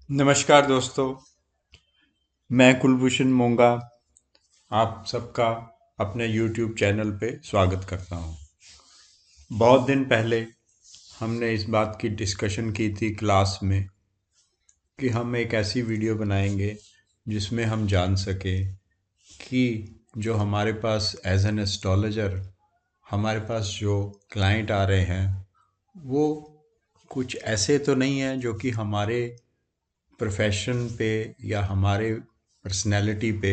नमस्कार दोस्तों। मैं कुलभूषण मोंगा आप सबका अपने YouTube चैनल पे स्वागत करता हूँ। बहुत दिन पहले हमने इस बात की डिस्कशन की थी क्लास में कि हम एक ऐसी वीडियो बनाएंगे जिसमें हम जान सकें कि जो हमारे पास एज एन एस्ट्रोलॉजर हमारे पास जो क्लाइंट आ रहे हैं वो कुछ ऐसे तो नहीं हैं जो कि हमारे प्रोफेशन पे या हमारे पर्सनैलिटी पे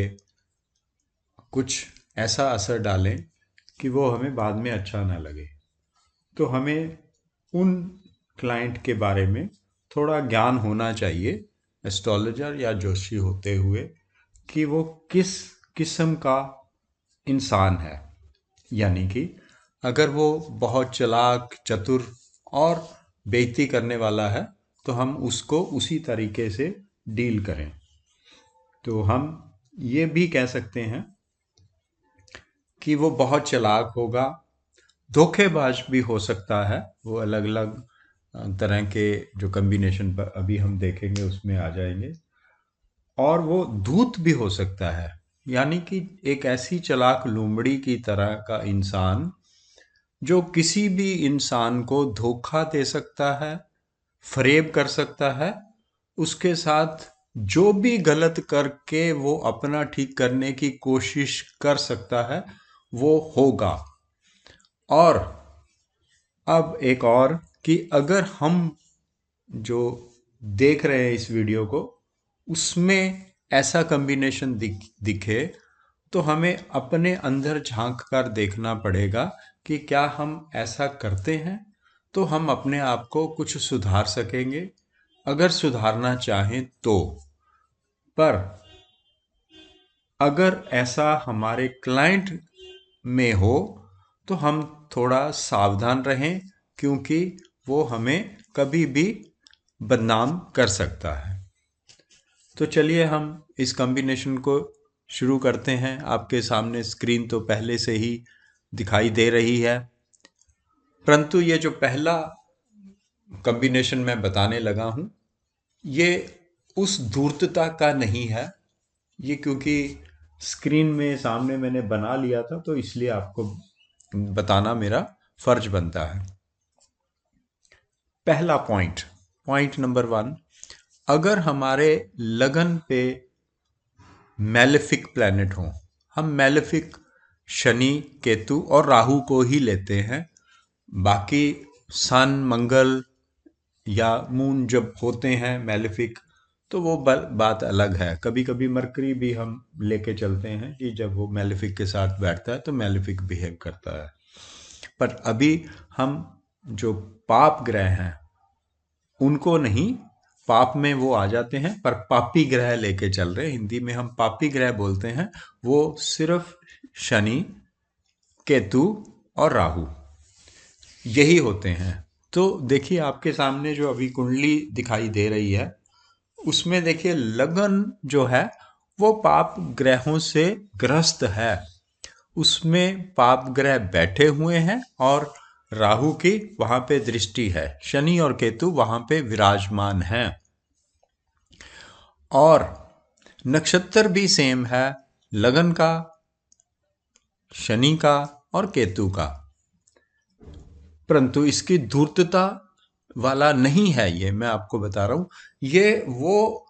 कुछ ऐसा असर डालें कि वो हमें बाद में अच्छा ना लगे। तो हमें उन क्लाइंट के बारे में थोड़ा ज्ञान होना चाहिए एस्ट्रोलॉजर या जोशी होते हुए कि वो किस किस्म का इंसान है। यानी कि अगर वो बहुत चालाक चतुर और बेइज्जती करने वाला है तो हम उसको उसी तरीके से डील करें। तो हम ये भी कह सकते हैं कि वो बहुत चालाक होगा, धोखेबाज भी हो सकता है। वो अलग अलग तरह के जो कम्बिनेशन पर अभी हम देखेंगे उसमें आ जाएंगे। और वो धूर्त भी हो सकता है, यानी कि एक ऐसी चालाक लोमड़ी की तरह का इंसान जो किसी भी इंसान को धोखा दे सकता है, फरेब कर सकता है, उसके साथ जो भी गलत करके वो अपना ठीक करने की कोशिश कर सकता है वो होगा। और अब एक और कि अगर हम जो देख रहे हैं इस वीडियो को उसमें ऐसा कॉम्बिनेशन दिखे तो हमें अपने अंदर झांक कर देखना पड़ेगा कि क्या हम ऐसा करते हैं तो हम अपने आप को कुछ सुधार सकेंगे, अगर सुधारना चाहें तो। पर अगर ऐसा हमारे क्लाइंट में हो तो हम थोड़ा सावधान रहें, क्योंकि वो हमें कभी भी बदनाम कर सकता है। तो चलिए हम इस कॉम्बिनेशन को शुरू करते हैं। आपके सामने स्क्रीन तो पहले से ही दिखाई दे रही है, परंतु ये जो पहला कॉम्बिनेशन मैं बताने लगा हूँ ये उस धूर्तता का नहीं है। ये क्योंकि स्क्रीन में सामने मैंने बना लिया था तो इसलिए आपको बताना मेरा फर्ज बनता है। पहला पॉइंट, पॉइंट नंबर 1, अगर हमारे लगन पे मैलेफिक प्लैनेट हो, हम मैलेफिक शनि केतु और राहु को ही लेते हैं। बाकी सन मंगल या मून जब होते हैं मैलेफिक तो वो बात अलग है। कभी कभी मरकरी भी हम लेके चलते हैं कि जब वो मैलेफिक के साथ बैठता है तो मैलेफिक बिहेव करता है। पर अभी हम जो पाप ग्रह हैं उनको नहीं, पाप में वो आ जाते हैं पर पापी ग्रह लेके चल रहे हैं। हिंदी में हम पापी ग्रह बोलते हैं। वो सिर्फ शनि केतु और राहु यही होते हैं। तो देखिए आपके सामने जो अभी कुंडली दिखाई दे रही है उसमें देखिए लगन जो है वो पाप ग्रहों से ग्रस्त है। उसमें पाप ग्रह बैठे हुए हैं और राहु की वहां पे दृष्टि है, शनि और केतु वहां पे विराजमान हैं। और नक्षत्र भी सेम है, लगन का, शनि का और केतु का। परंतु इसकी धूर्तता वाला नहीं है, ये मैं आपको बता रहा हूं। ये वो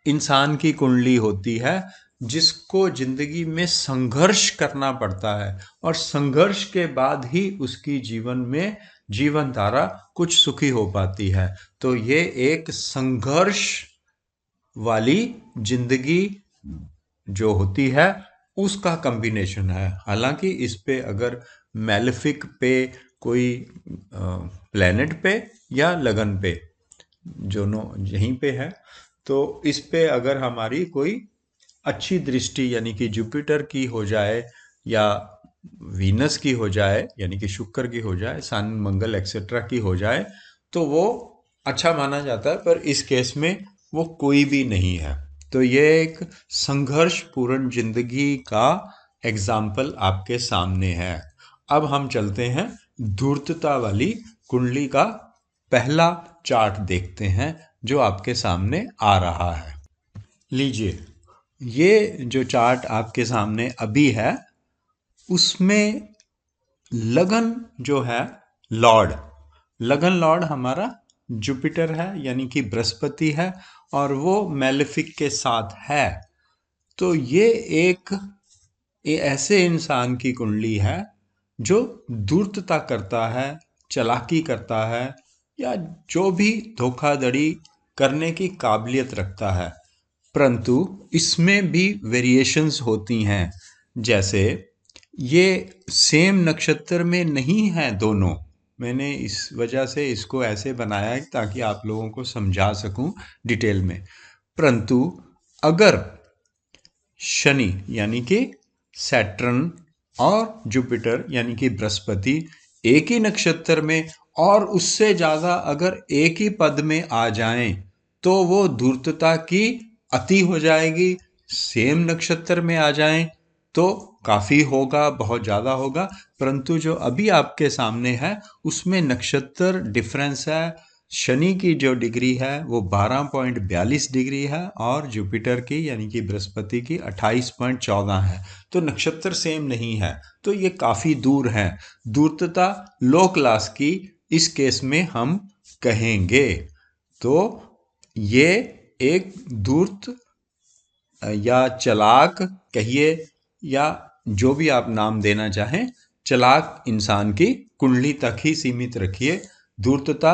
इंसान की कुंडली होती है जिसको जिंदगी में संघर्ष करना पड़ता है और संघर्ष के बाद ही उसकी जीवन में जीवन धारा कुछ सुखी हो पाती है। तो ये एक संघर्ष वाली जिंदगी जो होती है उसका कॉम्बिनेशन है। हालांकि इस पे अगर मैलेफिक पे कोई प्लेनेट पे या लगन पे दोनों यहीं पे है तो इस पे अगर हमारी कोई अच्छी दृष्टि यानी कि जुपिटर की हो जाए या वीनस की हो जाए यानी कि शुक्र की हो जाए, सन मंगल एक्सेट्रा की हो जाए तो वो अच्छा माना जाता है। पर इस केस में वो कोई भी नहीं है। तो ये एक संघर्ष पूर्ण जिंदगी का एग्जाम्पल आपके सामने है। अब हम चलते हैं धूर्तता वाली कुंडली का पहला चार्ट देखते हैं जो आपके सामने आ रहा है। लीजिए, ये जो चार्ट आपके सामने अभी है, उसमें लगन जो है लॉर्ड, लगन लॉर्ड हमारा जुपिटर है, यानी कि बृहस्पति है, और वो मैलेफिक के साथ है। तो ये एक ऐसे इंसान की कुंडली है जो धूर्तता करता है, चालाकी करता है, या जो भी धोखाधड़ी करने की काबिलियत रखता है। परंतु इसमें भी वेरिएशंस होती हैं। जैसे ये सेम नक्षत्र में नहीं है दोनों। मैंने इस वजह से इसको ऐसे बनाया है ताकि आप लोगों को समझा सकूं डिटेल में। परंतु अगर शनि यानी कि सैटर्न और जुपिटर यानी कि बृहस्पति एक ही नक्षत्र में और उससे ज्यादा अगर एक ही पद में आ जाएं तो वो धूर्तता की अति हो जाएगी। सेम नक्षत्र में आ जाएं तो काफी होगा, बहुत ज्यादा होगा। परंतु जो अभी आपके सामने है उसमें नक्षत्र डिफरेंस है। शनि की जो डिग्री है वो 12.42 डिग्री है और जुपिटर की यानी कि बृहस्पति की 28.14 है। तो नक्षत्र सेम नहीं है, तो ये काफी दूर है। दूरता लो क्लास की इस केस में हम कहेंगे। तो ये एक धूर्त या चालाक कहिए, या जो भी आप नाम देना चाहें, चालाक इंसान की कुंडली तक ही सीमित रखिए। धूर्तता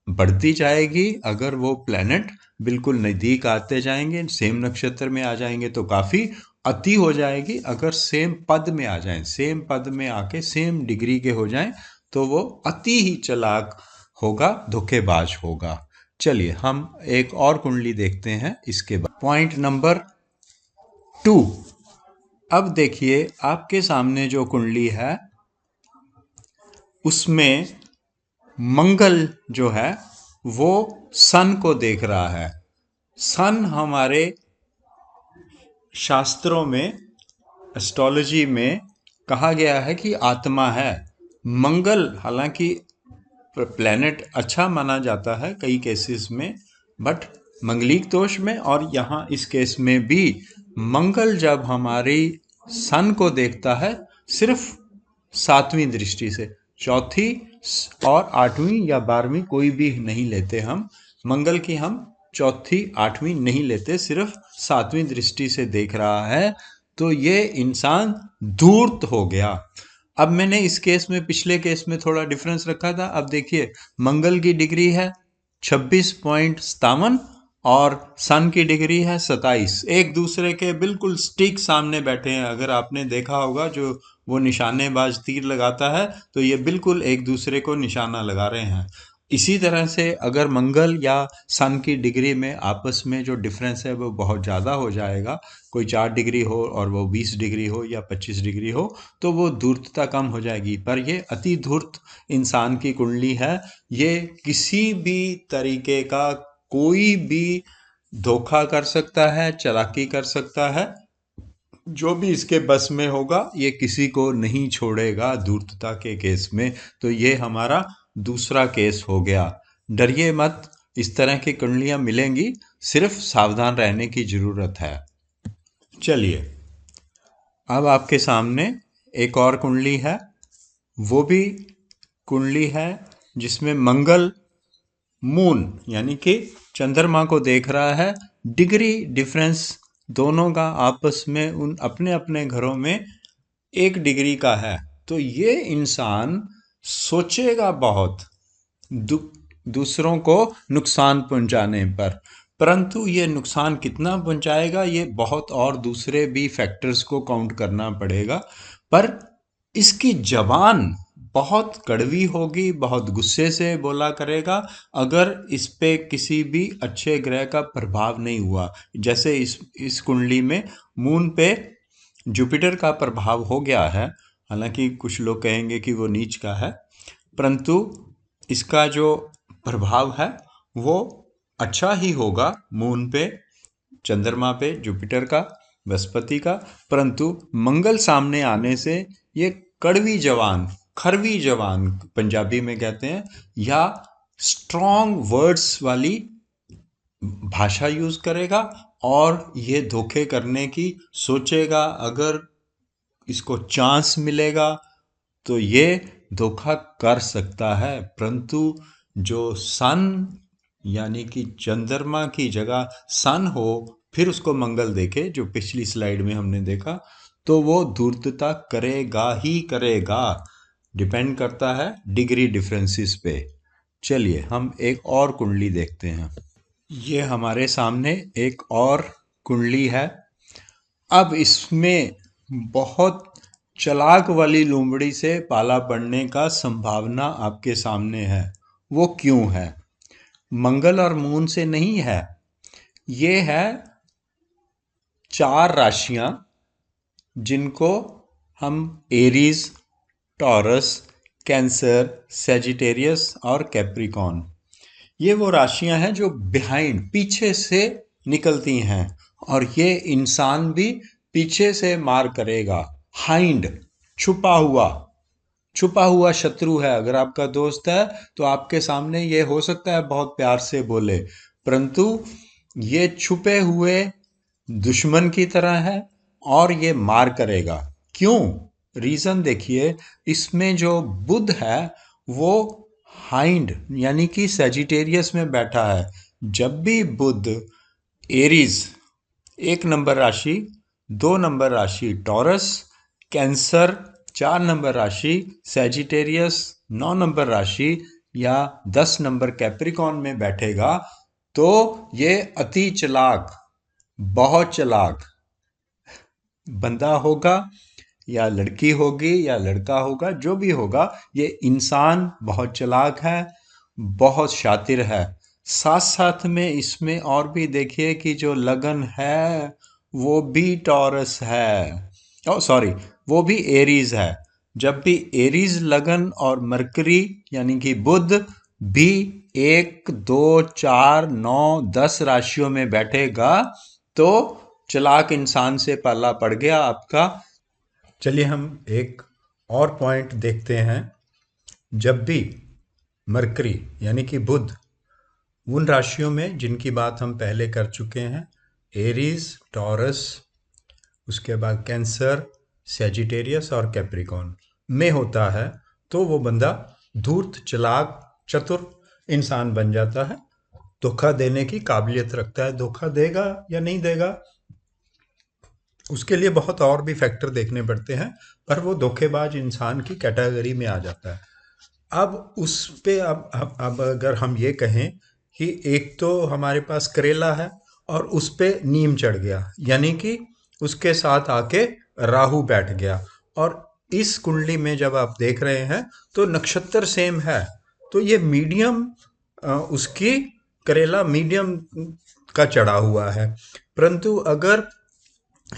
बढ़ती जाएगी अगर वो प्लेनेट बिल्कुल नज़दीक आते जाएंगे, सेम नक्षत्र में आ जाएंगे तो काफ़ी अति हो जाएगी। अगर सेम पद में आ जाएं, सेम पद में आके सेम डिग्री के हो जाएं तो वो अति ही चालाक होगा, धोखेबाज होगा। चलिए हम एक और कुंडली देखते हैं इसके बाद। Point number 2। अब देखिए आपके सामने जो कुंडली है उसमें मंगल जो है वो सन को देख रहा है। सन हमारे शास्त्रों में, एस्ट्रोलॉजी में कहा गया है कि आत्मा है। मंगल हालांकि प्लेनेट अच्छा माना जाता है कई केसेस में, बट मंगलिक दोष में और यहाँ इस केस में भी मंगल जब हमारी सन को देखता है सिर्फ 7वीं दृष्टि से, चौथी और 8वीं या 12वीं कोई भी नहीं लेते हम, मंगल की हम चौथी 8वीं नहीं लेते, सिर्फ 7वीं दृष्टि से देख रहा है। तो ये इंसान धूर्त हो गया। अब मैंने इस केस में पिछले केस में थोड़ा डिफरेंस रखा था। अब देखिए मंगल की डिग्री है 26.57 और सन की डिग्री है 27। एक दूसरे के बिल्कुल स्टिक सामने बैठे हैं। अगर आपने देखा होगा जो वो निशानेबाज तीर लगाता है तो ये बिल्कुल एक दूसरे को निशाना लगा रहे हैं। इसी तरह से अगर मंगल या सन की डिग्री में आपस में जो डिफरेंस है वो बहुत ज़्यादा हो जाएगा, कोई 4 डिग्री हो और वो 20 डिग्री हो या 25 डिग्री हो, तो वो धूर्तता कम हो जाएगी। पर ये अति धूर्त इंसान की कुंडली है। ये किसी भी तरीके का कोई भी धोखा कर सकता है, चालाकी कर सकता है। जो भी इसके बस में होगा ये किसी को नहीं छोड़ेगा धूर्तता के केस में। तो ये हमारा दूसरा केस हो गया। डरिए मत, इस तरह की कुंडलियां मिलेंगी, सिर्फ सावधान रहने की जरूरत है। चलिए अब आपके सामने एक और कुंडली है। वो भी कुंडली है जिसमें मंगल मून यानी कि चंद्रमा को देख रहा है। डिग्री डिफरेंस दोनों का आपस में उन अपने अपने घरों में 1 डिग्री का है। तो ये इंसान सोचेगा बहुत दूसरों को नुकसान पहुंचाने पर, परंतु ये नुकसान कितना पहुंचाएगा ये बहुत और दूसरे भी फैक्टर्स को काउंट करना पड़ेगा। पर इसकी जबान बहुत कड़वी होगी, बहुत गुस्से से बोला करेगा अगर इस पे किसी भी अच्छे ग्रह का प्रभाव नहीं हुआ। जैसे इस कुंडली में मून पे जुपिटर का प्रभाव हो गया है, हालांकि कुछ लोग कहेंगे कि वो नीच का है, परंतु इसका जो प्रभाव है वो अच्छा ही होगा मून पे, चंद्रमा पे, जुपिटर का, बृहस्पति का। परंतु मंगल सामने आने से ये कड़वी जवान, खरवी जवान पंजाबी में कहते हैं, या स्ट्रॉन्ग वर्ड्स वाली भाषा यूज करेगा और ये धोखे करने की सोचेगा। अगर इसको चांस मिलेगा तो ये धोखा कर सकता है। परंतु जो सन यानी कि चंद्रमा की जगह सन हो, फिर उसको मंगल देखे, जो पिछली स्लाइड में हमने देखा, तो वो धूर्तता करेगा ही करेगा। डिपेंड करता है डिग्री डिफरेंसेस पे। चलिए हम एक और कुंडली देखते हैं। ये हमारे सामने एक और कुंडली है। अब इसमें बहुत चालाक वाली लोमड़ी से पाला पड़ने का संभावना आपके सामने है। वो क्यों है? मंगल और मून से नहीं है। ये है 4 राशियां जिनको हम एरीज, टॉरस, कैंसर, सेजिटेरियस और कैप्रिकॉन, ये वो राशियां हैं जो बिहाइंड, पीछे से निकलती हैं। और ये इंसान भी पीछे से मार करेगा। हाइंड, छुपा हुआ शत्रु है। अगर आपका दोस्त है तो आपके सामने ये हो सकता है बहुत प्यार से बोले, परंतु ये छुपे हुए दुश्मन की तरह है और ये मार करेगा। क्यों? रीजन देखिए, इसमें जो बुध है वो हाइंड यानी कि सेजिटेरियस में बैठा है। जब भी बुध एरीज 1 नंबर राशि, 2 नंबर राशि टॉरस, कैंसर 4 नंबर राशि, सेजिटेरियस 9 नंबर राशि या 10 नंबर कैप्रिकॉन में बैठेगा, तो ये अति चालाक, बहुत चालाक बंदा होगा, या लड़की होगी या लड़का होगा, जो भी होगा, ये इंसान बहुत चालाक है, बहुत शातिर है। साथ साथ में इसमें और भी देखिए कि जो लगन है वो भी टॉरस है, ओ सॉरी, वो भी एरीज है। जब भी एरीज लगन और मरकरी यानी कि बुध भी 1, 2, 4, 9, 10 राशियों में बैठेगा, तो चालाक इंसान से पाला पड़ गया आपका। चलिए हम एक और पॉइंट देखते हैं। जब भी मरकरी यानी कि बुध उन राशियों में जिनकी बात हम पहले कर चुके हैं, एरीज, टॉरस, उसके बाद कैंसर, सेजिटेरियस और कैप्रिकॉन में होता है, तो वो बंदा धूर्त, चालाक, चतुर इंसान बन जाता है। धोखा देने की काबिलियत रखता है। धोखा देगा या नहीं देगा, उसके लिए बहुत और भी फैक्टर देखने पड़ते हैं, पर वो धोखेबाज इंसान की कैटेगरी में आ जाता है। अब उस पे अब अगर हम ये कहें कि एक तो हमारे पास करेला है और उस पे नीम चढ़ गया, यानी कि उसके साथ आके राहु बैठ गया, और इस कुंडली में जब आप देख रहे हैं तो नक्षत्र सेम है, तो ये मीडियम, उसकी करेला मीडियम का चढ़ा हुआ है। परंतु अगर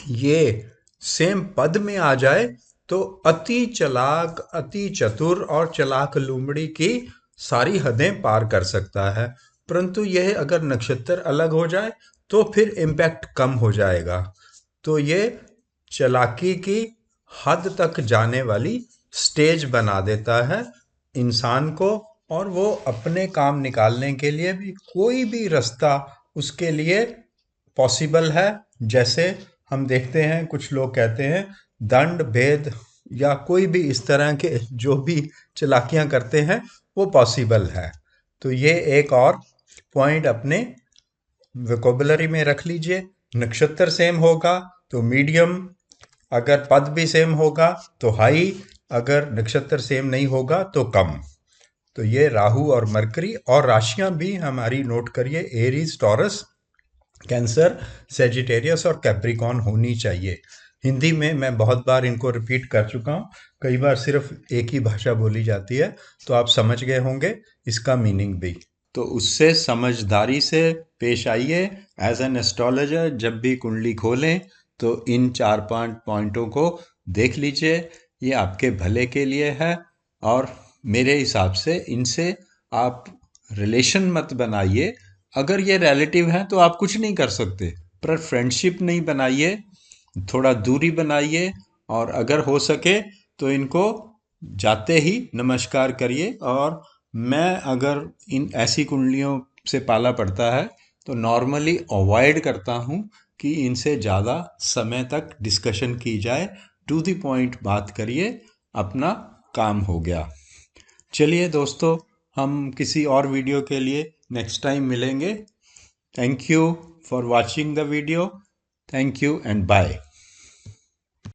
ये सेम पद में आ जाए तो अति चालाक, अति चतुर और चालाक लोमड़ी की सारी हदें पार कर सकता है। परंतु यह अगर नक्षत्र अलग हो जाए तो फिर इम्पैक्ट कम हो जाएगा। तो ये चालाकी की हद तक जाने वाली स्टेज बना देता है इंसान को, और वो अपने काम निकालने के लिए भी कोई भी रास्ता उसके लिए पॉसिबल है। जैसे हम देखते हैं कुछ लोग कहते हैं दंड भेद या कोई भी इस तरह के जो भी चालाकियां करते हैं वो पॉसिबल है। तो ये एक और पॉइंट अपने वोकेबुलरी में रख लीजिए। नक्षत्र सेम होगा तो मीडियम, अगर पद भी सेम होगा तो हाई, अगर नक्षत्र सेम नहीं होगा तो कम। तो ये राहु और मरकरी, और राशियां भी हमारी नोट करिए, एरीज, टॉरस, कैंसर, सेजिटेरियस और कैप्रिकॉन होनी चाहिए। हिंदी में मैं बहुत बार इनको रिपीट कर चुका हूँ, कई बार सिर्फ एक ही भाषा बोली जाती है, तो आप समझ गए होंगे इसका मीनिंग भी। तो उससे समझदारी से पेश आइए। एज एन एस्ट्रोलॉजर जब भी कुंडली खोलें तो इन 4-5 पॉइंटों को देख लीजिए, ये आपके भले के लिए है। और मेरे हिसाब से इनसे आप रिलेशन मत बनाइए। अगर ये रिलेटिव हैं तो आप कुछ नहीं कर सकते, पर फ्रेंडशिप नहीं बनाइए, थोड़ा दूरी बनाइए। और अगर हो सके तो इनको जाते ही नमस्कार करिए। और मैं अगर इन ऐसी कुंडलियों से पाला पड़ता है तो नॉर्मली अवॉइड करता हूँ कि इनसे ज़्यादा समय तक डिस्कशन की जाए। टू द पॉइंट बात करिए, अपना काम हो गया। चलिए दोस्तों, हम किसी और वीडियो के लिए नेक्स्ट टाइम मिलेंगे। Thank you for watching the video. Thank you and bye.